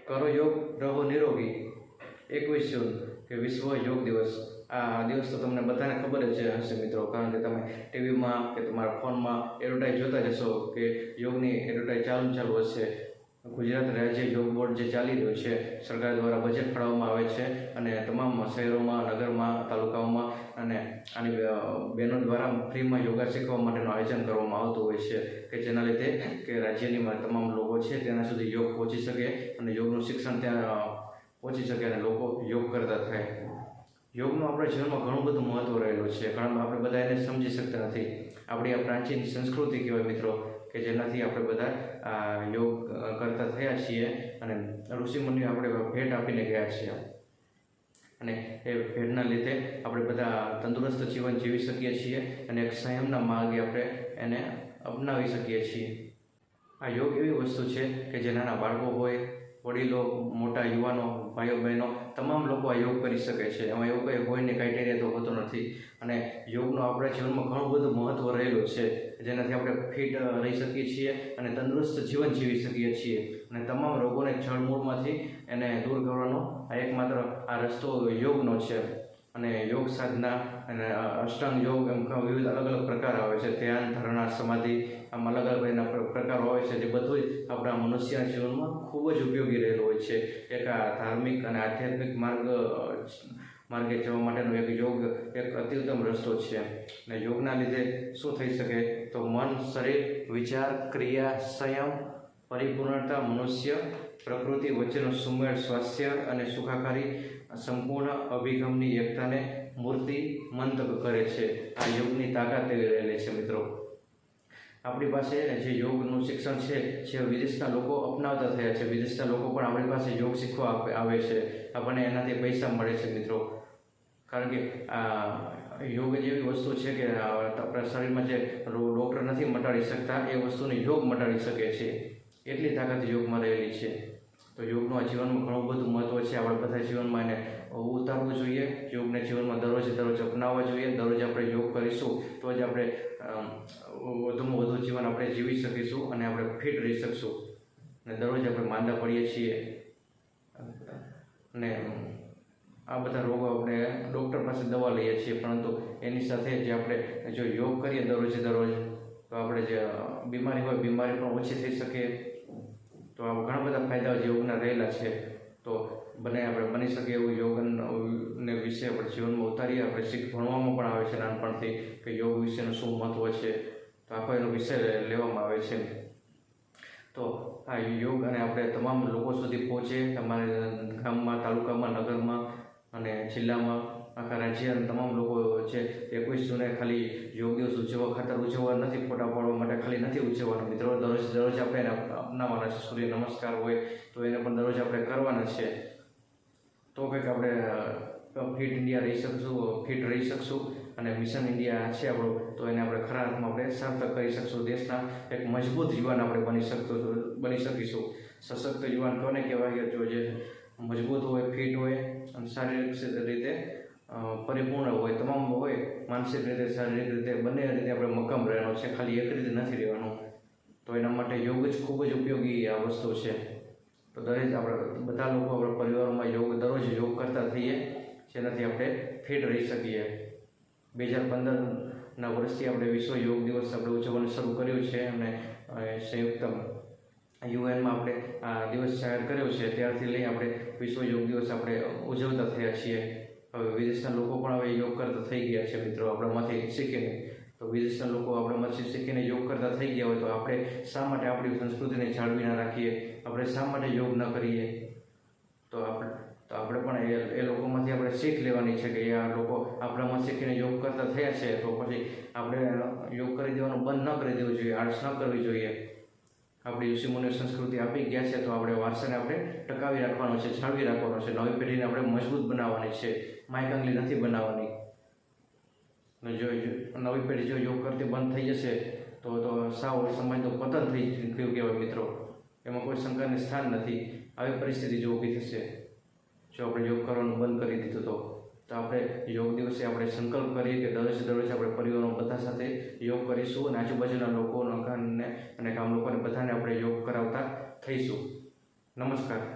કરો યોગ, રહો નિરોગી. 21 જૂન કે વિશ્વ યોગ દિવસ. આ દિવસ તો તમને બધાને ખબર જ હશે મિત્રો, કારણ કે તમે ટીવીમાં કે તમારા ફોનમાં એડવર્ટાઈઝ જોતા જ હશો કે યોગની એડવર્ટાઈઝ ચાલુ હશે. ગુજરાત રાજ્ય યોગ બોર્ડ જે ચાલી રહ્યું છે, સરકાર દ્વારા બજેટ ફાળવવામાં આવે છે અને તમામ શહેરોમાં, નગરમાં, તાલુકાઓમાં અને આની બહેનો દ્વારા ફ્રીમાં યોગા શીખવા માટેનું આયોજન કરવામાં આવતું હોય છે કે જેના લીધે કે રાજ્યની તમામ લોકો છે તેના સુધી યોગ પહોંચી શકે અને યોગનું શિક્ષણ ત્યાં પહોંચી શકે અને લોકો યોગ કરતા થાય. યોગનું આપણા જીવનમાં ઘણું બધું મહત્ત્વ રહેલું છે. આપણે બધા એને સમજી શકતા નથી. આપણી આ પ્રાચીન સંસ્કૃતિ કહેવાય મિત્રો, કે જેનાથી આપણે બધા યોગ કરતા થયા છીએ અને ઋષિમુનિઓ આપણે ભેટ આપીને ગયા છીએ અને એ ભેટના લીધે આપણે બધા તંદુરસ્ત જીવન જીવી શકીએ છીએ અને એક સંયમના માર્ગે આપણે એને અપનાવી શકીએ છીએ. આ યોગ એવી વસ્તુ છે કે જે નાના બાળકો હોય, વડીલો, મોટા યુવાનો, ભાઈઓ બહેનો તમામ લોકો આ યોગ કરી શકે છે. એમાં એવું કંઈ હોય ને ક્રાઇટેરિયા તો હોતો નથી અને યોગનું આપણા જીવનમાં ઘણું બધું મહત્ત્વ રહેલું છે, જેનાથી આપણે ફિટ રહી શકીએ છીએ અને તંદુરસ્ત જીવન જીવી શકીએ છીએ અને તમામ રોગોને જળમૂળમાંથી એને દૂર કરવાનો આ એકમાત્ર આ રસ્તો યોગનો છે. અને યોગ સાધના અને અષ્ટાંગ યોગ એમ વિવિધ અલગ અલગ પ્રકાર આવે છે. ધ્યાન, ધારણા, સમાધિ, આમ અલગ અલગ એના પ્રકારો આવે છે, જે બધું જ આપણા મનુષ્યના જીવનમાં ખૂબ જ ઉપયોગી રહેલું હોય છે. એક આ ધાર્મિક અને આધ્યાત્મિક માર્ગે જવા માટેનો એક યોગ એક અતિ ઉત્તમ રસ્તો છે. અને યોગના લીધે શું થઈ શકે તો મન, શરીર, વિચાર, ક્રિયા, સંયમ, પરિપૂર્ણતા, મનુષ્ય પ્રકૃતિ વચ્ચેનો સુમેળ, સ્વાસ્થ્ય અને સુખાકારી સંપૂર્ણ અભિગમની એકતાને મૂર્તિમંત કરે છે. આ યોગની તાકાત એવી રહેલી છે મિત્રો. આપણી પાસે જે યોગનું શિક્ષણ છે જે વિદેશના લોકો અપનાવતા થયા છે. વિદેશના લોકો પણ આપણી પાસે યોગ શીખવા આવે છે. આપણને એનાથી પૈસા મળે છે મિત્રો, કારણ કે આ યોગ જેવી વસ્તુ છે કે આપણા શરીરમાં જે ડૉક્ટર નથી મટાડી શકતા એ વસ્તુને યોગ મટાડી શકે છે. એટલી તાકાત યોગમાં રહેલી છે. તો યોગનું આ જીવનમાં ઘણું બધું મહત્ત્વ છે. આપણે બધા જીવનમાં એને ઉતારવું જોઈએ. યોગને જીવનમાં દરરોજ અપનાવવા જોઈએ. દરરોજ આપણે યોગ કરીશું તો જ આપણે વધુમાં વધુ જીવન આપણે જીવી શકીશું અને આપણે ફિટ રહી શકીશું. અને દરરોજ આપણે માંદા પડીએ છીએ અને આ બધા રોગો આપણે ડૉક્ટર પાસે દવા લઈએ છીએ, પરંતુ એની સાથે જે આપણે જો યોગ કરીએ દરરોજ તો આપણે જે બીમારી હોય બીમારી પણ ઓછી થઈ શકે. તો આ ઘણા બધા ફાયદાઓ યોગના રહેલા છે. તો આપણે બની શકે એવું યોગને વિશે આપણે જીવનમાં ઉતારીએ. આપણે ભણવામાં પણ આવે છે નાનપણથી કે યોગ વિશેનું શું મહત્ત્વ છે, તો આખો એનો વિષય લેવામાં આવે છે. તો આ યોગ અને આપણે તમામ લોકો સુધી પહોંચે, તમારા ગામમાં, તાલુકામાં, નગરમાં અને જિલ્લામાં, આખા રાજ્ય અને તમામ લોકો છે. 21 જૂને ખાલી યોગ દિવસ ઉજવવા ખાતર ઉજવવા નથી, ફોટા પાડવા માટે ખાલી નથી ઉજવવાનું મિત્રો. દરરોજ આપણે એને અપનાવવાના છે. સૂર્ય નમસ્કાર હોય તો એને પણ દરરોજ આપણે કરવાના છે. તો કંઈક આપણે ફિટ રહી શકશું અને મિશન ઇન્ડિયા છે આપણું, તો એને આપણે ખરા અર્થમાં આપણે સાર્થક કરી શકશું. દેશના એક મજબૂત યુવાન આપણે બની શકીશું. સશક્ત યુવાન કોને કહેવાય? જો જે મજબૂત હોય, ફિટ હોય અને શારીરિક રીતે પરિપૂર્ણ હોય, તમામ હોય, માનસિક રીતે, શારીરિક રીતે, બંને રીતે આપણે મક્કમ રહેવાનો છે. ખાલી એક રીતે નથી રહેવાનું. તો એના માટે યોગ જ ખૂબ જ ઉપયોગી આ વસ્તુ છે. તો દરેક આપણે બધા લોકો આપણા પરિવારમાં દરરોજ યોગ કરતા થઈએ, જેનાથી આપણે ફિટ રહી શકીએ. 2015ના વર્ષથી આપણે વિશ્વ યોગ દિવસ આપણે ઉજવવાનું શરૂ કર્યું છે અને સંયુક્ત યુએનમાં આપણે આ દિવસ જાહેર કર્યો છે. ત્યારથી લઈ આપણે વિશ્વ યોગ દિવસ આપણે ઉજવતા થયા છીએ. હવે વિદેશના લોકો પણ હવે યોગ કરતા થઈ ગયા છે મિત્રો, આપણામાંથી શીખીને. તો વિદેશના લોકો આપણામાંથી શીખીને યોગ કરતા થઈ ગયા હોય તો આપણે શા માટે આપણી સંસ્કૃતિને જાળવી ના રાખીએ? આપણે શા માટે યોગ ન કરીએ? તો આપણે પણ એ લોકોમાંથી આપણે શીખ લેવાની છે કે આ લોકો આપણામાં શીખીને યોગ કરતા થયા છે, તો પછી આપણે યોગ કરી દેવાનું બંધ ન કરી દેવું જોઈએ, આળસ ન કરવી જોઈએ. આપણી ઋષિમુનિ સંસ્કૃતિ આપી ગયા છે તો આપણે વારસાને આપણે ટકાવી રાખવાનો છે, જાળવી રાખવાનો છે. નવી પેઢીને આપણે મજબૂત બનાવવાની છે, માયકાંગલી નથી બનાવવાની. જો નવી પેઢી જો યોગ કરતી બંધ થઈ જશે તો સાવ સમાજનું પતન થઈ ગયું કહેવાય મિત્રો. એમાં કોઈ શંકાને સ્થાન નથી. આવી પરિસ્થિતિ જો ઊભી થશે જો આપણે યોગ કરવાનું બંધ કરી દીધું તો આપણે યોગ દિવસે આપણે સંકલ્પ કરીએ કે દરરોજ આપણે પરિવારો બધા સાથે યોગ કરીશું અને આજુબાજુના લોકોને અને ગામ લોકોને બધાને આપણે યોગ કરાવતા થઈશું. નમસ્કાર.